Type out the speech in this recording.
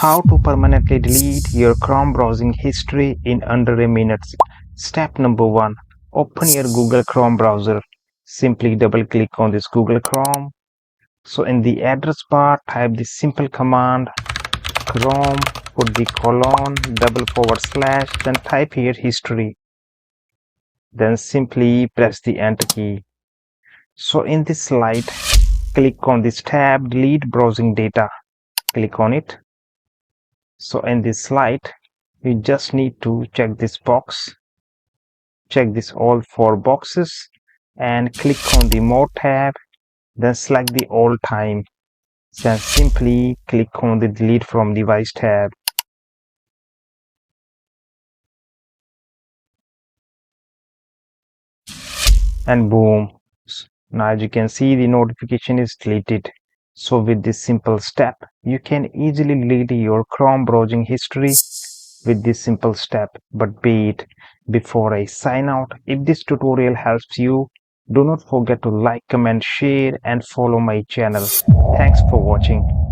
How to permanently delete your Chrome browsing history in under a minute. Step number 1. Open your Google Chrome browser. Simply double click on this Google Chrome. So in the address bar, type this simple command Chrome, put the colon, // then type here history. Then simply press the enter key. So in this slide, click on this tab, delete browsing data. Click on it. So in this slide, you just need to check this box. Check this all 4 boxes and click on the more tab. Then select the all time. Then simply click on the delete from device tab. And boom. Now as you can see, the notification is deleted. So with this simple step, you can easily delete your Chrome browsing history with this simple step. But wait, before I sign out, if this tutorial helps you, do not forget to like, comment, share and follow my channel. Thanks for watching.